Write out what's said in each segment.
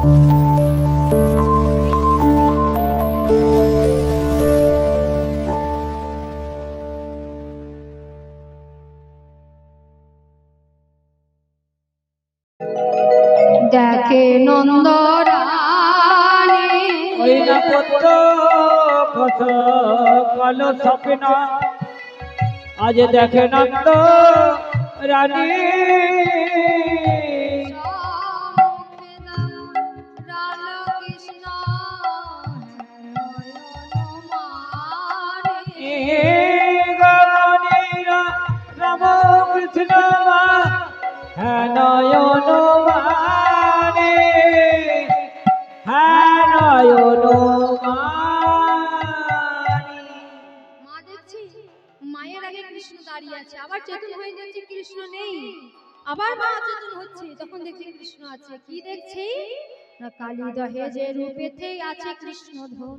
দেখে নন্দরানী ওই না পুত্র কত কালো স্বপ্ন আজ দেখে নন্দ রানী রাম কৃষ্ণ হ্যাঁ নয়ন মানে হ্যাঁ নয়ন মা দেখছি মায়ের আগে কৃষ্ণ দাঁড়িয়ে আছে, আবার চেতন হয়ে যাচ্ছে কৃষ্ণ নেই, আবার মা চেতন হচ্ছে, তখন দেখছি কৃষ্ণ আছে। কি দেখছি না কালী দহেজে রূপেতে আছে কৃষ্ণ ধন,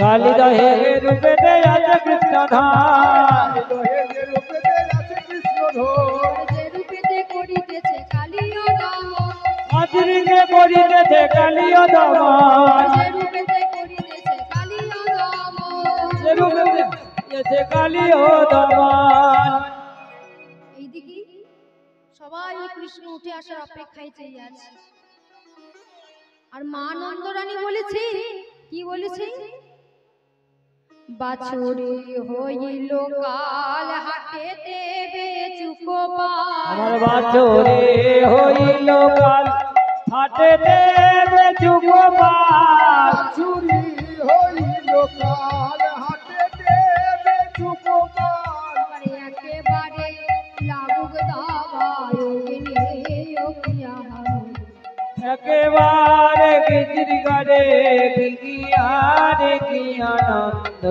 কালী দহেজে রূপেতে আছে কৃষ্ণ ধন, দহেজে রূপেতে আছে কৃষ্ণ ধন, যে রূপেতে করিতেছে কালীয় দমন, অতিরিকে করিতেছে কালীয় দমন, যে রূপেতে করিতেছে কালীয় দমন, যে রূপেতে করিতেছে কালীয় দমন। এইদিকে সবাই কৃষ্ণ উঠে আসার অপেক্ষায় চেয়ে আছে। আর মা নন্দরানী বলেছে, কি বলেছে? বাছুরি হইল কাল হাটেতে বেচুকো পাল, আমার বাছুরি হইল কাল হাটেতে বেচুকো পাল, বাছুরি হইল কাল হাটেতে বেচুকো পাল, একেবারে লাগুক দাবায় একেবারে গিরি গারে বিকিয়ারে কি আনন্দ।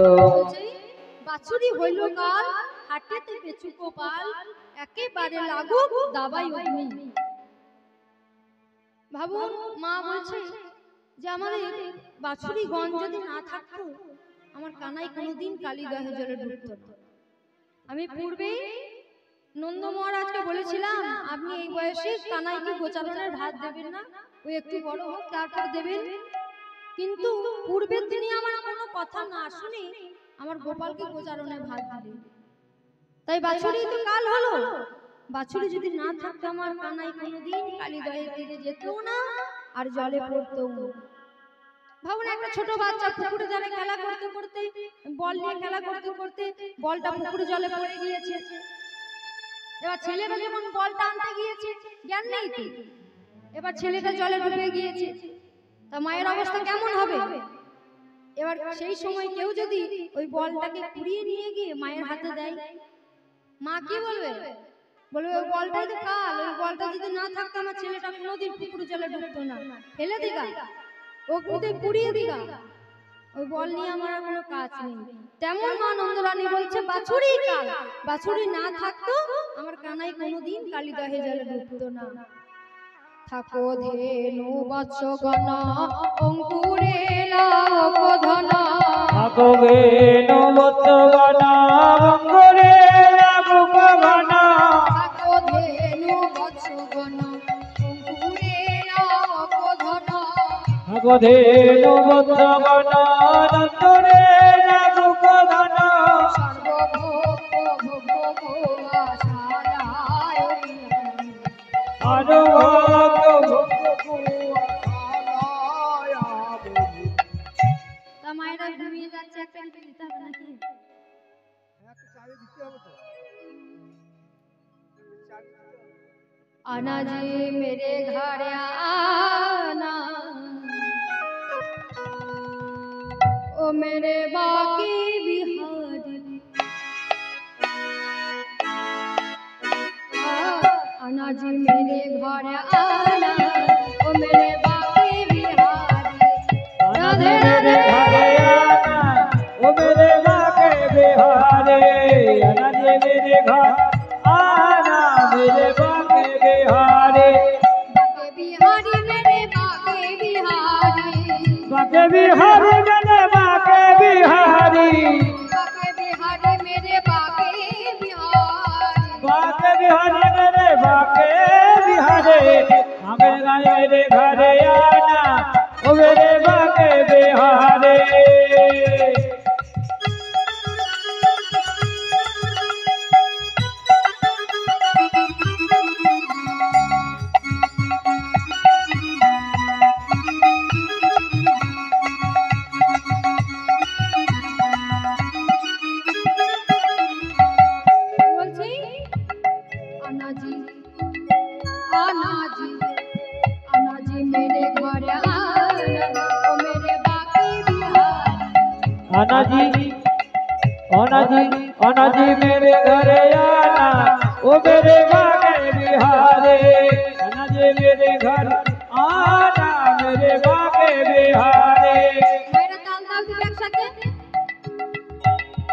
বাছুরি হইল কাল হাটেতে বেচুকো পাল, একেবারে লাগুক দাবাই অগ্নি। ভাবুন, মা বলছে যে আমাদের বাছুরি গণ যদি না থাকতো আমার কানাই কোনোদিন কালী দহে জলে ডুবতো না। আমি পূর্বে নন্দ মহারাজকে বলেছিলাম আপনি এই বয়সে কানাইকে গোচারণের ভাত দেবেন না, ওই একটু বড় হোক তারপর দেবেন। কিন্তু পূর্বের দিনে আমার কোনো কথা না শুনে আমার গোপালকে গোচারণের ভাত দিলেন। তাই বাছুরি তো কাল হলো, বাছুরি যদি না থাকতো আমার কানাই কোনোদিন কালী দহের তীরে যেত না আর জলে পড়তো না। ভাবুন, একটা ছোট বাচ্চা পুকুরে ধারে খেলা করতে করতে, বল নিয়ে খেলা করতে করতে বলটা পুকুরে জলে পড়ে গিয়েছে। এবার ছেলেটা যেমন বলটা আনতে গিয়েছে, জ্ঞান নেই তো, এবার ছেলেটা জলে ডুবে গিয়েছে, তা মায়ের অবস্থা কেমন হবে? এবার সেই সময় কেউ যদি ওই বলটাকে কুড়িয়ে নিয়ে গিয়ে মায়ের হাতে দেয়, মা কি বলবে? বলবে ওই বলটাই তো কাল, ওই বলটা যদি না থাকতো আমার ছেলেটা কোনোদিন পুকুরে জলে ডুবতো না, ফেলে দিগা, অগ্নিতে পুড়িয়ে দিগা, ওই বল নিয়ে আমার আর কোনো কাজ নেই। তেমন মা নন্দরানী বলছে বাছুরি কাল, বাছুরি না থাকতো আমার কানাই কোনোদিন কালী দহে জলে ডুবতো না। থাকো ধেনু বৎসগণ অঙ্কুরে লাভ ধন, থাকো ধেনু বৎসগণ অঙ্কুরে লাভ ধন, থাকো ধেনু বৎসগণ অঙ্কুরে লাভ ধন, থাকো ধেনু বৎসগণ অঙ্কুরে লাভ ধন, সর্বভোগ ভোগ আশালায় মায়েরা ঘুমিয়ে যাচ্ছে, একটা কিছু দিতে হবে নাকি? आना जी मेरे घर आना, ओ मेरे बाकी बिहारी, आना जी मेरे घर आना, ओ मेरे बाकी बिहारी, राधे राधे ओ मेरे बाके बिहारे, आना जी मेरे घर आना मेरे बाके बिहारे, बाके बिहारी मेरे बाके बिहारी, बाके बिहारी मेरे बाके बिहारी, बाके बिहारी मेरे बाके बिहारी, बाके बिहारी मेरे बाके बिहारे, मेरे घर आना ओ मेरे बाके बिहारी বলছি আনাজি আনাজি আনাজি মেরে ঘরে আনা ও মেরে বাকি বিহার आना जी आना जी मेरे घर आना ओ मेरे बाके बिहारी आना जी मेरे घर आना मेरे बाके बिहारी मेरा ताल ताल भी एक साथ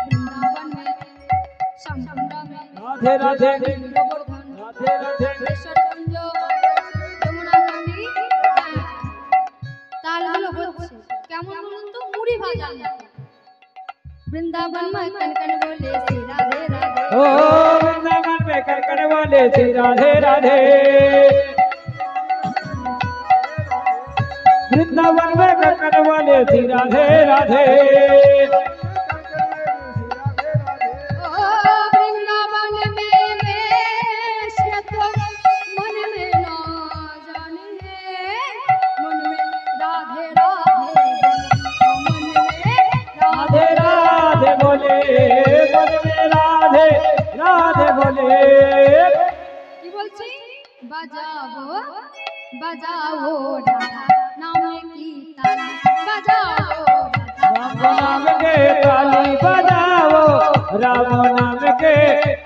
वृंदावन में शंकुंडा में राधे राधे गोवर्धन राधे राधे ঈশ্বরগঞ্জ যমুনাকান্দি তালগুলো হচ্ছে কেমন বলুন তো মুড়ি ভাজা वृंदावन में कनकन बोले श्री राधे राधे ओ वृंदावन में करकन वाले श्री राधे राधे वृंदावन में करकन वाले श्री राधे राधे ओ वृंदावन में मैं तो मन में ना जाने मन में राधे राधे मन में राधे राधे बोले मन में राधे राधे बोले কি বলছি বাজাবো বাজাও রাধা নামে কি তালি বাজাও राम नाम के ताली बजाओ राम नाम के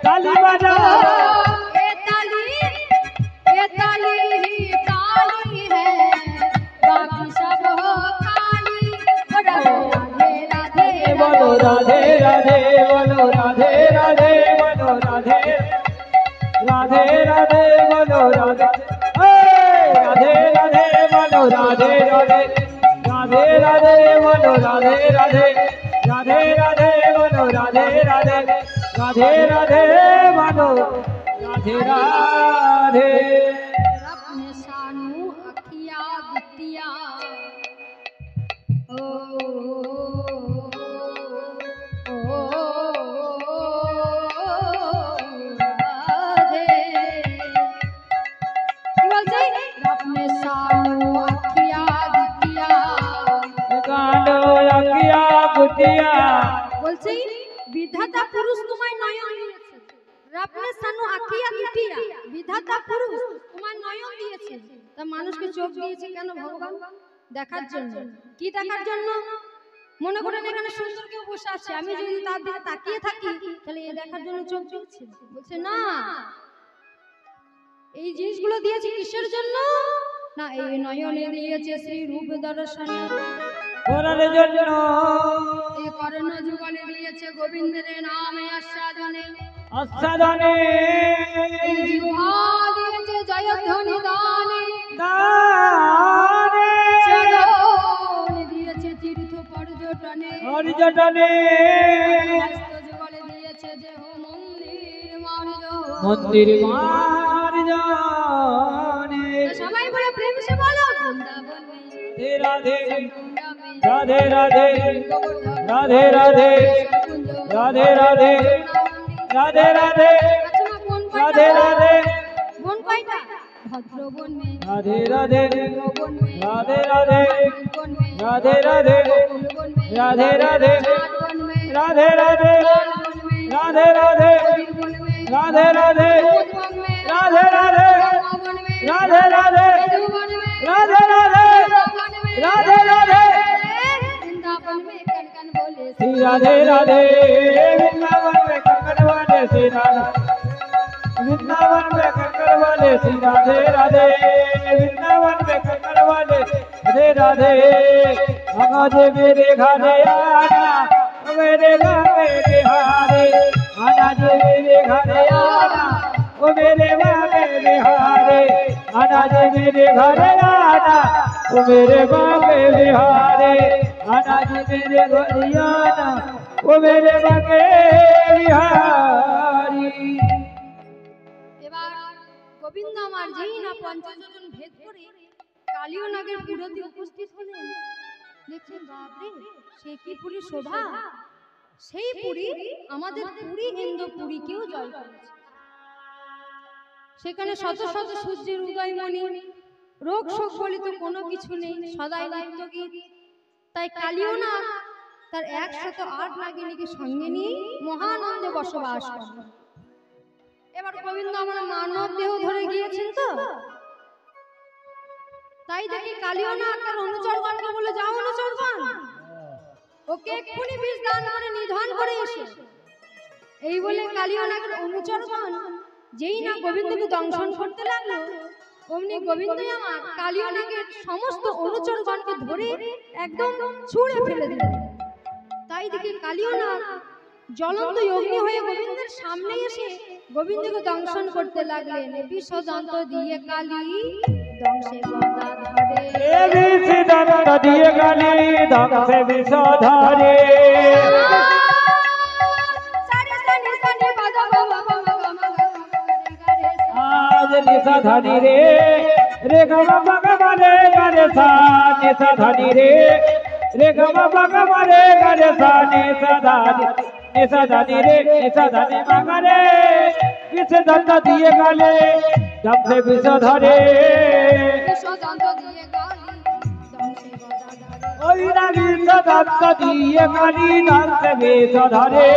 ताली बजाओ ये ताली ही ताली है बाकी सब हो खाली राधे राधे बोलो राधे राधे बोलो राधे राधे बोलो राधे राधे राधे बोलो राधे हे राधे राधे बोलो राधे राधे राधे राधे बोलो राधे राधे राधे राधे बोलो राधे राधे राधे राधे बोलो राधे राधे रब ने सानू अखिया दितिया ओ राधे কি বলছে रब ने सानू अखिया दितिया गांडो अखिया बुटिया বলছে বিধাতা পুরুষ তোমায় নয়ন দিয়েছে रब ने सानू अखिया दितिया বিধাতা পুরুষ তোমায় নয়ন দিয়েছে তা মানুষকে চোখ দিয়েছে কেন ভগবান দেখার জন্য কি দেখার জন্য মনে করেন এখানে সুন্দর কেউ বসে আছে আমি যদি তার দিকে তাকিয়ে থাকি তাহলে এ দেখার জন্য চোখ দিচ্ছে বলছে না এই জিনিসগুলো দিয়েছে কিসের জন্য না এই নয়নে দিয়েছে শ্রী রূপ দর্শন করার জন্য এই কর্ণ যুগলে দিয়েছে গোবিন্দের নামে আস্বাদনে আস্বাদনে এই জিহ্বা দিয়েছে জয়ধ্বনি দানে দানে চরণ দিয়েছে তীর্থ পর্যটনে পর্যটনে হস্ত যুগলে দিয়েছে দেহ মন্দির মার্জ মন্দির মার জানে সবাই বলে প্রেম সে বলো বৃন্দাবন মে রাধে কুঞ্জ মে রাধে রাধে গোবর্ধন রাধে রাধে কুঞ্জ রাধে রাধে রাধে রাধে আচ্ছা মা কোন রাধে রাধে বন কয়টা ভদ্রবন মে রাধে রাধে বন মে রাধে রাধে বন মে রাধে রাধে বন মে রাধে রাধে বন মে রাধে রাধে বন মে রাধে রাধে বন মে রাধে রাধে বন মে রাধে রাধে বন মে রাধে রাধে বন মে राधे राधे बन में राधे राधे वृंदावन में कनकन बोले श्री राधे राधे वृंदावन में कंकड़ वाले श्री राधे वृंदावन में कंकड़ वाले श्री राधे राधे वृंदावन में कंकड़ वाले राधे राधे आज मेरे घरे आना मेरे घरे बिहारी आना जी मेरे घरे आना ओ मेरे बाबे बिहारी आना जी मेरे घरे आना ओ मेरे बाबे बिहारी आना जी मेरे घरे आना ओ मेरे बाबे बिहारी এবার গোবিন্দ আমার যেই না পঞ্চজন ভেদ করে কালীয় নাগের পুরোতে উপস্থিত হলেন। দেখছেন বাপরে, সে কি পুরী শোভা! সেই পুরী আমাদের পুরী ইন্দ্রপুরীকেও জয় করেছে। সেখানে শত শত সূর্যের উদয়মণি, রোগ শোক বলিত কোনো কিছু নেই, সদাই নিত্য গীত। তাই কালীয় নাগ তার 108 নাগিনীকে সঙ্গে নিয়ে মহানন্দে বসবাস করে। এবার গোবিন্দ আমার মানব দেহ ধরে গিয়েছেন তো, তাই দেখি কালীয় নাগ তার অনুচরগণকে বলে, যাও অনুচরগণ, ওকে এক্ষুনি বিষ দান করে নিধন করে এসে। এই বলে কালীয় নাগের অনুচরগণ যেই না গোবিন্দকে দংশন করতে লাগলো, অমনি গোবিন্দই আমার কালীয় নাগের সমস্ত অনুচরগণকে ধরে একদম ছুঁড়ে ফেলে দিল। তাই দেখি কালীয় নাগ জ্বলন্ত অগ্নি হয়ে গোবিন্দের সামনে এসে গোবিন্দকে দংশন করতে লাগলেন। বিষদন্ত দিয়ে কালী দংশে গদা ধরে, বিষদন্ত দিয়ে কালী দংশে বিষ ধরে। আজ নিশাধানী রে রে গমা ভগবানে গরে সা, নিশাধানী রে রে গমা ভগবানে গরে সা, নিশাধানী নিশাধানী রে নিশাধানী মাগরে বিষদন্ত দিয়ে কালী দংশে বিষ ধরে। ওই না বিষদন্ত দিয়ে কালী দংশে বিষ ধরে।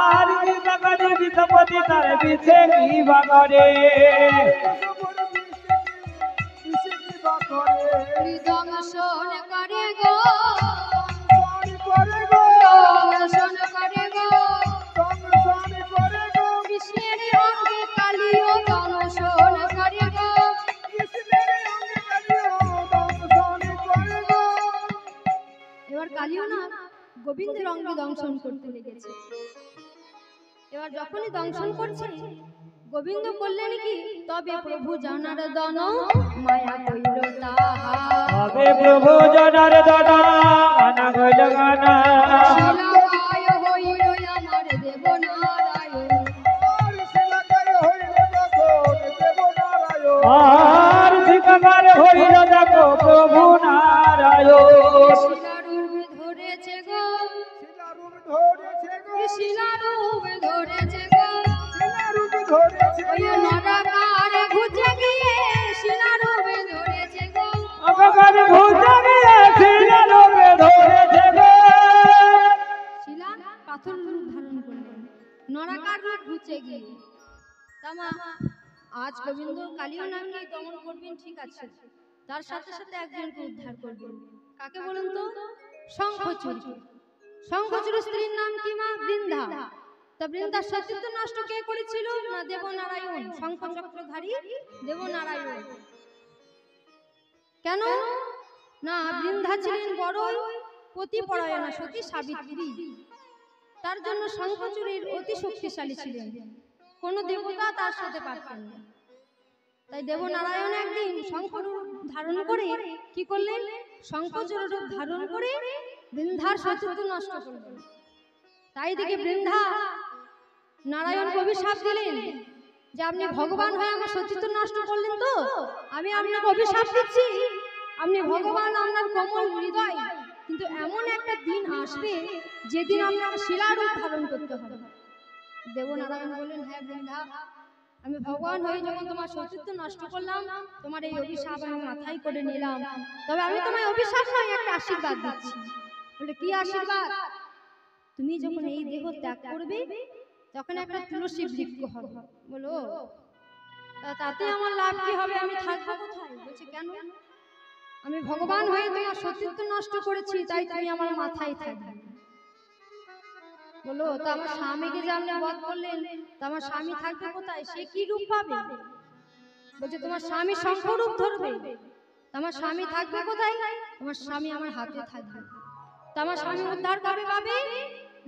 আর বিষকরে বিষপতি তার বিষে কি বা করে। দংশন করে গো, দংশন করে গো, কৃষ্ণের অঙ্গে কালীয় দংশন করে গো। এবার কালীয় না গোবিন্দের অঙ্গে দংশন করতে লেগেছে। এবার যখনই দংশন করছে, গোবিন্দ করলেন কি, তবে প্রভু জানার দন মায়া কইল তাহা, তবে প্রভু জানার দন মানা কইল গানা। শিলাকায় হইল আমার দেব নারায়ণ, আর শিকার হইল দেখো প্রভু নারায়ণ। শিলারূপে ধরেছে গো, শিলারূপে ধরেছে গো, ওই নরকারে ঘুচে গিয়ে শিলারূপে ধরেছে গো, অবকার ঘুচে গিয়ে শিলারূপে ধরেছে গো। শিলা পাথর রূপ ধারণ করলেন, নরকার রূপ ঘুচে গিয়ে। তামা আজ গোবিন্দ কালীয় নাগকে দমন করবেন, ঠিক আছে, তার সাথে সাথে একজনকে উদ্ধার করবেন। কাকে বলুন তো? শঙ্খচূড়। শঙ্খচূড়ের স্ত্রীর নাম কি মা? বৃন্দা। তা বৃন্দার সতীত্ব নষ্ট কে করেছিল? না দেবনারায়ণ, শঙ্খ চক্রধারী দেবনারায়ণ। কেন না? বৃন্দা ছিলেন বড় পতিপরায়ণা সতী সাবিত্রী, তার জন্য শঙ্খচূড়ের অতি শক্তিশালী ছিলেন, কোন দেবতা তার সাথে পারতেন না। তাই দেবনারায়ণ একদিন শঙ্খ রূপ ধারণ করে কি করলেন? শঙ্খচূড় রূপ ধারণ করে বৃন্দার সতীত্ব নষ্ট করলেন। তাই দেখে বৃন্দা নারায়ণকে অভিশাপ দিলেন যে আপনি ভগবান হয়ে আমার সতীত্ব নষ্ট করলেন, তো আমি আপনাকে অভিশাপ দিচ্ছি, আপনি ভগবান, আপনার কোমল হৃদয়, কিন্তু এমন একটা দিন আসবে যেদিন আপনাকে শিলারূপ ধারণ করতে হবে। দেবনারায়ণ বললেন, হ্যাঁ বৃন্দা, আমি ভগবান হয়ে যখন তোমার সতীত্ব নষ্ট করলাম, তোমার এই অভিশাপ আমি মাথায় করে নিলাম, তবে আমি তোমায় অভিশাপ নয়, একটা আশীর্বাদ দিচ্ছি। বলে, কি আশীর্বাদ? তুমি যখন এই দেহ ত্যাগ করবে তখন একটা তুলসী বৃক্ষ হবে। বলো, তাতে আমার লাভ কি হবে? আমি থাকবো কোথায়? বলছে, কেন? আমি ভগবান হয়ে তোমার সতীত্ব নষ্ট করেছি, তাই তুমি আমার মাথায় থাকবে। বলো, তো আমার স্বামীকে যে আপনি বধ করলেন, তো আমার স্বামী থাকবে কোথায়? সে কি রূপ পাবে? বলছে, তোমার স্বামী শঙ্খ রূপ ধরবে, আমার স্বামী থাকবে কোথায়? আমার স্বামী আমার হাতে থাকবে। তো আমার স্বামী উদ্ধার কবে পাবে?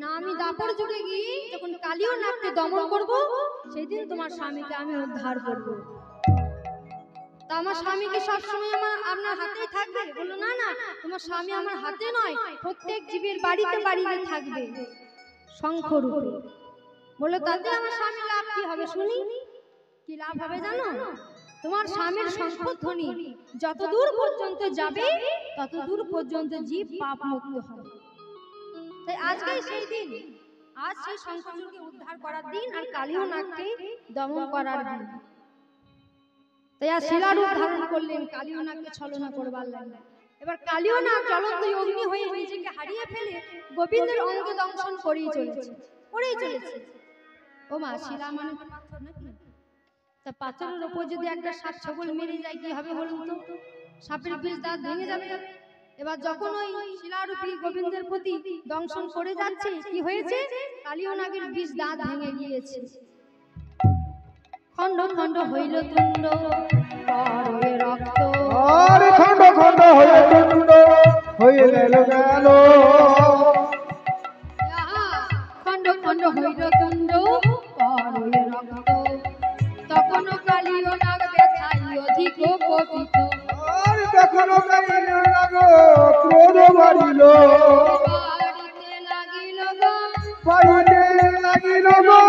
না, আমি দাপর যুগে গিয়ে যখন কালীয় নাগকে দমন করব, সেদিন তোমার স্বামীকে আমি উদ্ধার করব। তা আমার স্বামীকে সবসময় আপনার হাতেই থাকবে? বললো, না না, তোমার স্বামী আমার হাতে নয়, প্রত্যেক জীবের বাড়িতে বাড়িতে থাকবে শঙ্খ রূপে। বললো, তাতে আমার স্বামী লাভ কি হবে শুনি? কি কি লাভ হবে জানো? তোমার স্বামীর শঙ্খধ্বনি যতদূর পর্যন্ত যাবে ততদূর পর্যন্ত জীব পাপ মুক্ত হবে। তাই আজকেই সেই দিন, আজ সেই শঙ্খচূড়কে উদ্ধার করার দিন আর কালীয় নাগকে দমন করার দিন। তাই আর শিলারূপ ধারণ করলেন কালীয় নাগকে ছলনা করবার লাগে। এবার কালীয় নাগ জ্বলন্ত অগ্নি হয়ে নিজেকে হারিয়ে ফেলে গোবিন্দের অঙ্গে দংশন করেই চলেছে। ও মা, শিলা মানে তো পাথর নাকি? তা পাথরের উপর যদি একটা সাপ ছাগল মেরে যায় কি হবে বলুন তো? সাপের বিষ দাঁত ভেঙে যাবে। এবার যখন ওই শিলারূপী গোবিন্দের প্রতি দংশন করে যাচ্ছে, কি হয়েছে? কালীয় নাগের বিষ দাঁত ভেঙে গিয়েছে। খণ্ড খণ্ড হইল তুণ্ড, পরে রক্ত। আর খণ্ড খণ্ড হয়ে তুণ্ড হয়ে গেল গেল। খণ্ড খণ্ড হইল তুণ্ড, পরে রক্ত। তখন কালীয় নাগ ব্যথায় অধিক কপিত। আর তখন কালীয় নাগ ক্রোধ বাড়িল, বাড়িতে লাগিল গো, বাড়িতে লাগিল গো।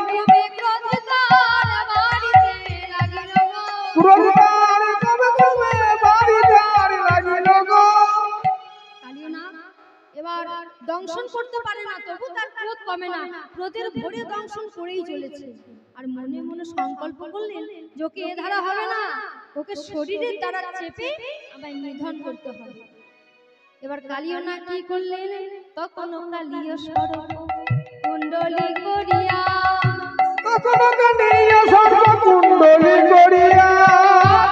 ক্রমে ক্রোধে তার বাড়িতে লাগিল গো। ক্রোধের ক্রমে ক্রমে বাড়িতে লাগিল গো। কালীয় নাগ এবার দংশন করতে পারে না, তবু তার ক্রোধ কমে না, ক্রোধের ভরে দংশন করেই চলেছে। আর মনে মনে সংকল্প করলেন যে ওকে এ ধারা হবে না, ওকে শরীরের দ্বারা চেপে আমায় নিধন করতে হবে। এবার কালীয় নাগ কি করলেন? তখন কালীয় সর্প কুণ্ডলী করিয়া, তখন কালীয় সর্প কুণ্ডলী করিয়া,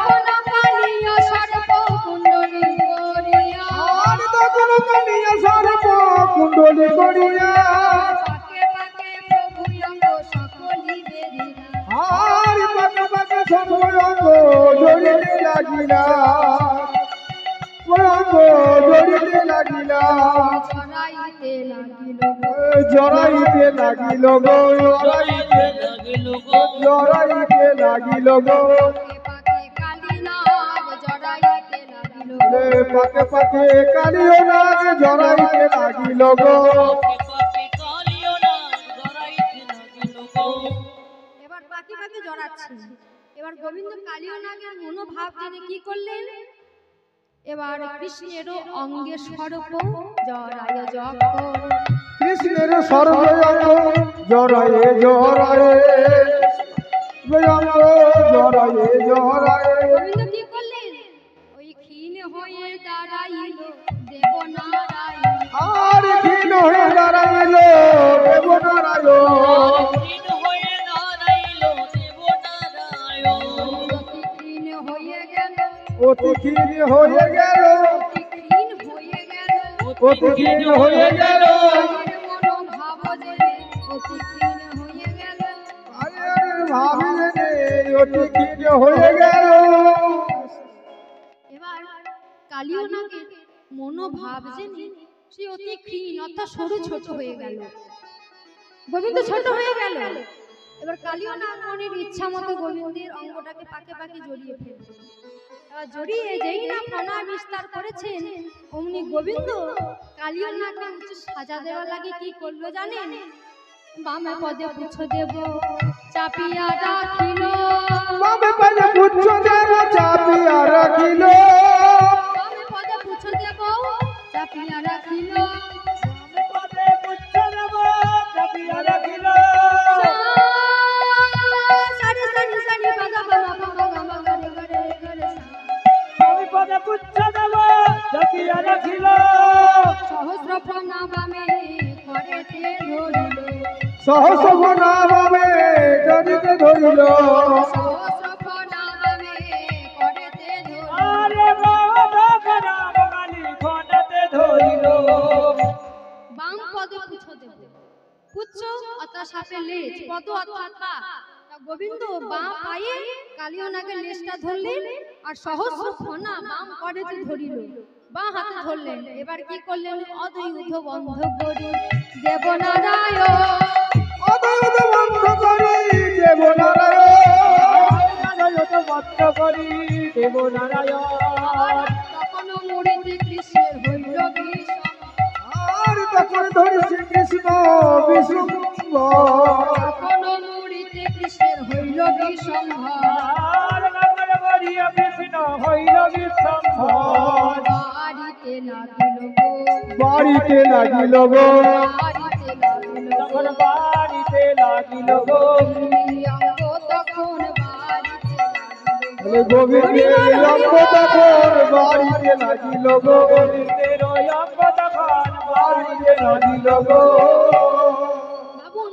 তখন কালীয় সর্প কুণ্ডলী করিয়া, আর তখন কালীয় সর্প কুণ্ডলী করিয়া, পাকে পাকে প্রভু অঙ্গ সকলি বেরিয়া, আর পাকে পাকে সব অঙ্গ জড়িতে লাগিলা, অঙ্গ জড়িতে লাগিলা, ছড়াইতে লাগিল জড়াইতে লাগিল গো, জড়াইতে লাগিল গো, জড়াইতে লাগিল গো। পাকে কালী নাগ জড়াইতে লাগিল পাকে পাকে কালীয় নাগ জড়াইতে লাগিল গো। এবার পাকে পাকে জড়াচ্ছে। এবার গোবিন্দ কালীয় নাগের মনোভাব জেনে কি করলেন? এবার কৃষ্ণেরও অঙ্গে সর্প জড়ায় যখন, কৃষ্ণের সর্বঙ্গ জড়ায়ে জড়ায়ে, অঙ্গ জড়ায়ে জড়ায়ে। গোবিন্দ কি করলেন? ওই ক্ষীণ হয়ে দাঁড়াইল দেবনারায়ণ, আর ক্ষীণ হয়ে দাঁড়াইল দেবনারায়ণ, অতি ক্ষীণ হয়ে গেল, অতি ক্ষীণ হয়ে গেল, অতি ক্ষীণ হয়ে গেল, অতি ক্ষীণ হয়ে গেল। মনোভাব জেনে অতি ক্ষীণ হয়ে গেল। আরে ভাবিলে নে অতি ক্ষীণ হয়ে গেল। এবার কালীয় নাগের মনোভাব জেনে সে অতি ক্ষীণ অর্থাৎ সরু ছোট হয়ে গেল। গোবিন্দ ছোট হয়ে গেল। এবার কালীয় নাগ মনের ইচ্ছা মতো গোবিন্দের অঙ্গটাকে পাকে পাকে জড়িয়ে ফেলল। এবার জড়িয়ে যেই না ফনা বিস্তার করেছেন, অমনি গোবিন্দ কালীয় নাগকে উচ্চ সাজা দেওয়া লাগে কি করলো জানেন? বামে পদে পুচ্ছ দেব চাপিয়া রাখিল, বামে পদে পুচ্ছ দেব চাপিয়া রাখিল, বামে পদে পুচ্ছ দেব চাপিয়া রাখিল, বামে পদে পুচ্ছ দেব চাপিয়া রাখিল, সারি সারি সারি বাজা বাবা বাবা বাবা গরে গরে গরে, বামে পদে পুচ্ছ দেব চাপিয়া রাখিল, সহস্র প্রণামে করেতে ধরিল, সহস্র প্রণামে জড়িতে ধরিল, সহস্র প্রণামে করেতে ধরিল, আরে বাবা রাম কালী খণ্ডতে ধরিল, বাম পদে পুচ্ছ দেব, পুচ্ছ অর্থাৎ সাপের লেজ, পদ অর্থাৎ পা। গোবিন্দ বাম পায়ে কালীয় নাগের লেজটা ধরলেন আর সহস্র ফনা বাম করেতে ধরিল, বাঁ হাতে ধরলেন। এবার কি করলেন? অদ্বৈত বন্ধ করি দেবনারায়ণ, অদ্বৈত বন্ধ করি দেবনারায়ণ, অদ্বৈত বন্ধ করি দেবনারায়ণ, তখন মুড়িতে কৃষ্ণের হইল বিষম, আর তখন ধরিছে কৃষ্ণ বিষম, তখন মুড়িতে কৃষ্ণের হইল বিসম্ভব গঙ্গার বড়িয়া কৃষ্ণ হইল বিসম্ভব বাড়িতে লাগিল বাড়িতে লাগিল গো গো বাড়িতে লাগিল তখন বাড়িতে লাগিল গো অঙ্গ তখন বাড়িতে লাগিল বলে গোবিন্দের অঙ্গ তখন বাড়িতে লাগিল গো গোবিন্দের অঙ্গ তখন বাড়িতে লাগিল গো ভাবুন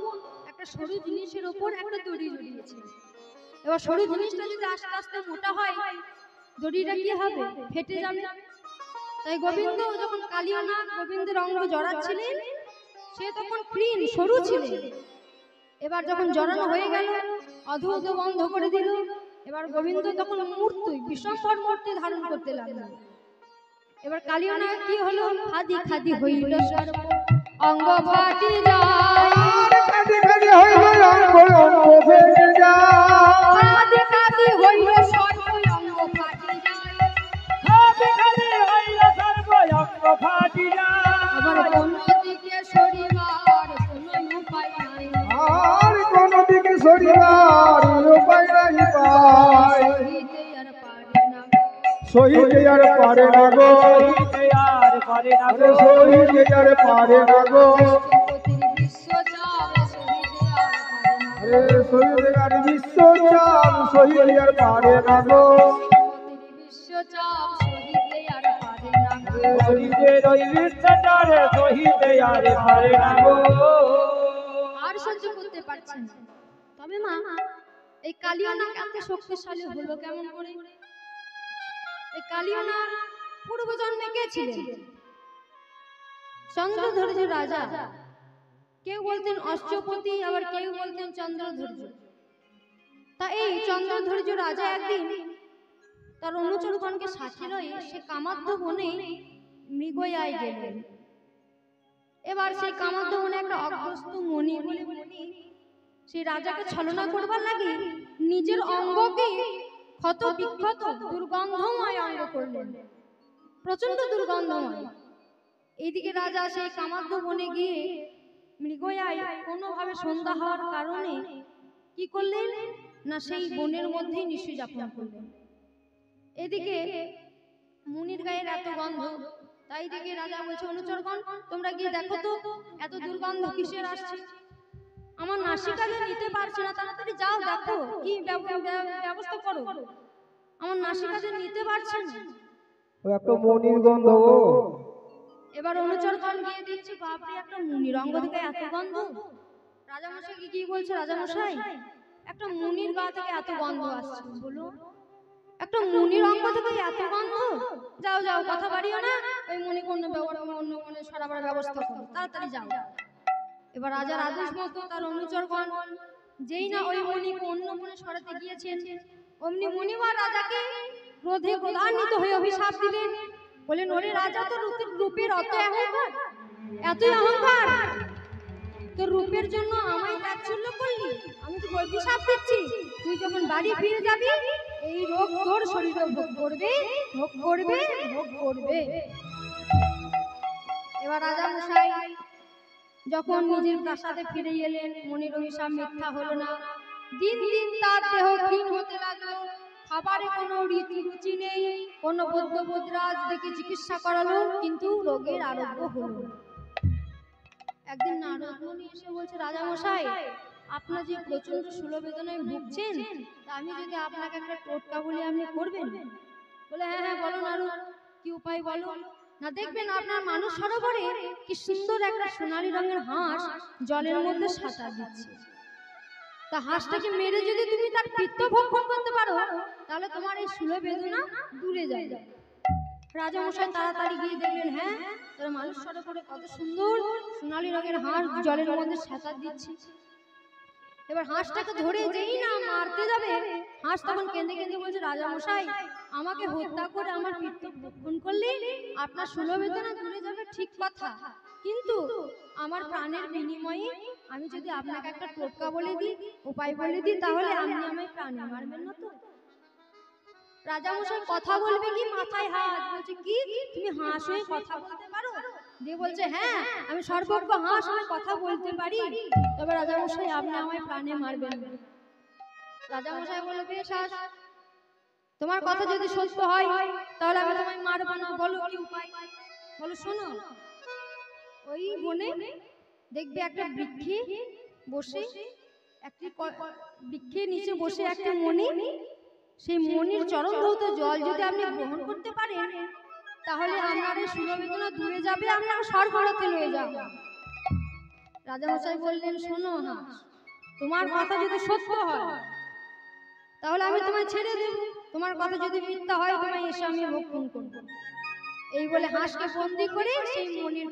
একটা সরু জিনিসের উপর একটা দড়ি জড়িয়েছে এবার সরু জিনিসটা যদি আস্তে আস্তে মোটা হয় দড়িটা কি হবে ফেটে যাবে তাই গোবিন্দ যখন কালিয়ানাথ গোবিন্দের অঙ্গ জড়াচ্ছিলেন সে তখন ক্ষীণ সরু ছিলেন এবার যখন জড়ানো হয়ে গেল অধৈর্য বন্ধ করে দিল এবার গোবিন্দ তখন মূর্তি বিশ্বম্ভর মূর্তি ধারণ করতে লাগলো এবার কালিয়ানাথ কি হলো খাদি খাদি হইল সর্ব অঙ্গ ফাটি যায় কাঁদি কাঁদি হইল অঙ্গ অঙ্গ ফেটে যায় খাদি খাদি হইল সর্ব অঙ্গ ফাটি যায় খাদি খাদি হইল সর্ব অঙ্গ ফাটি যায় আবার কোন দিকে সরিবার কোন উপায় নাই আর কোন দিকে সরিবার উপায় নাই পায় সহিতে আর পারে না গো। সহিতে আর পারে না গো সহিতে আর পারে না আরে গো সহিতে আর বিশ্বচাপ সহিতে আর পারে আরে সহিতে আর বিশ্বচাপ সহিতে আর পারে না না গো বিশ্বচাপ সহিতে আর পারে না গো। সহিতে ওই বিশ্বচারে সহিতে আর পারে না গো আর সহ্য করতে পারছেন না। তবে মা এই কালিয়ানাগ এত শক্তিশালী হলো কেমন করে এই কালিয়ানাগ পূর্বজন্মে কে ছিলেন চন্দ্রধৈর্য রাজা কেউ বলতেন অষ্টপতি আবার কেউ বলতেন চন্দ্রধৈর্য তা এই চন্দ্রধৈর্য রাজা একদিন তার অনুচরগণকে সাথে লয়ে সে কামাধ্য বনে মৃগয়ায় গেলেন এবার সেই কামাধ্য বনে একটা অগ্রস্ত মণি বলে মণি সেই রাজাকে ছলনা করবার লাগে নিজের অঙ্গকে ক্ষত বিক্ষত দুর্গন্ধময় অঙ্গ করলেন প্রচন্ড দুর্গন্ধময় এইদিকে রাজা সেই কামাধ্য বনে গিয়ে মৃগয়ায় কোনোভাবে সন্ধ্যা হওয়ার কারণে কি করলেন না সেই বনের মধ্যেই নিশি যাপন করলেন এদিকে মুনির গায়ের এত গন্ধ তাই দিকে রাজা বলছে অনুচরগণ তোমরা গিয়ে দেখো তো এত দুর্গন্ধ কিসের আসছে আমার নাসিকাকে নিতে পারছে না তাড়াতাড়ি যাও দেখো কি ব্যবস্থা করো আমার নাসিকাকে নিতে পারছে না একটা মনির গন্ধ গো এবার অনুচরগণ গিয়ে দেখছে বাপরে একটা মুনির অঙ্গ থেকে এত গন্ধ রাজামশাই কি বলছে রাজামশাই একটা মুনির গা থেকে এত গন্ধ আসছে বলো একটা মুনির অঙ্গ থেকে এত গন্ধ যাও যাও কথা বাড়িও না ওই মুনি অন্য কোনো সরাবার ব্যবস্থা করো তাড়াতাড়ি যাও এবার রাজার আদেশ মতো তার অনুচরগণ যেই না ওই মুনিকে অন্য মনে সরাতে গিয়েছেন অমনি মুনিবার রাজাকে ক্রোধে ক্রোধান্বিত হয়ে অভিশাপ দিলেন বলেন ওরে রাজা তো রূপের এতই অহংকার তোর রূপের জন্য আমায় তাচ্ছিল্য করলি আমি তো অভিশাপ দিচ্ছি তুই যখন বাড়ি ফিরে যাবি এই রোগ তোর শরীরে ভোগ করবে ভোগ করবে ভোগ করবে এবার রাজা মশাই যখন নিজের প্রাসাদে ফিরে এলেন মনির অভিশাপ মিথ্যা হলো না দিন দিন তার দেহ ক্ষীণ হতে লাগলো খাবারে কোনো রুচি নেই কোনো বৌদ্ধ বদ্রাজ দেখে চিকিৎসা করালো কিন্তু রোগের আরোগ্য হলো একদিন নারদ মুনি এসে বলছে রাজা মশাই আপনার যে প্রচন্ড শূলবেদনায় ভুগছেন তা আমি যদি আপনাকে একটা টোটকা বলি আপনি করবেন বলে হ্যাঁ হ্যাঁ বলো নারদ কি উপায় বলো না দেখবেন আপনার মানুষ সরোবরে কি সুন্দর একটা সোনালী রঙের হাঁস জলের মধ্যে সাঁতার দিচ্ছে তা হাঁসটাকে মেরে যদি তুমি তার পিত্ত ভক্ষণ করতে পারো তাহলে তোমার এই শূল বেদনা দূরে যাবে রাজা মশাই তাড়াতাড়ি গিয়ে দেখলেন হ্যাঁ তার মানুষ সরোবরে কত সুন্দর সোনালী রঙের হাঁস জলের মধ্যে সাঁতার দিচ্ছে এবার হাঁসটাকে ধরে যেই না মারতে যাবে হাঁস তখন কেঁদে কেঁদে বলছে রাজা মশাই আমাকে হত্যা করে আমার পিত্ত ভক্ষণ করলে আপনার শূল বেদনা দূরে যাবে ঠিক কথা কিন্তু আমার প্রাণের বিনিময়ে আমি যদি আপনাকে একটা টোটকা বলে দিই উপায় বলে দিই তাহলে আপনি আমায় প্রাণে মারবেন না তো রাজা মশাই কথা বলবে কি মাথায় হাত বলছে কি তুমি হাঁস হয়ে কথা বলতে পারো দিয়ে বলছে হ্যাঁ আমি সর্বজ্ঞ হাঁস হয়ে কথা বলতে পারি তবে রাজা মশাই আপনি আমায় প্রাণে মারবেন না রাজামশাই বলল, বেশ হাঁস, তোমার কথা যদি সত্য হয় তাহলে আমি তোমায় মারবো না, বলো কি উপায়। বলো, শোনো, ওই বনে দেখবে একটা বৃক্ষে বসে, একটি বৃক্ষের নিচে বসে একটা মণি, সেই মণির চরণ ধৌত জল যদি আপনি গ্রহণ করতে পারেন তাহলে আপনার এই সুরবেদনা দূরে যাবে, আপনার স্বর্গলোকে নিয়ে যাবে। রাজামশাই বললেন, শোনো হাঁস, তোমার কথা যদি সত্য হয় তাহলে আমি তোমায় ছেড়ে দেব, তোমার কথা যদি মিথ্যা হয় তোমায় এসে আমি ভক্ষণ করবো। এই বলে হাঁসকে বন্দি করে সেই মণির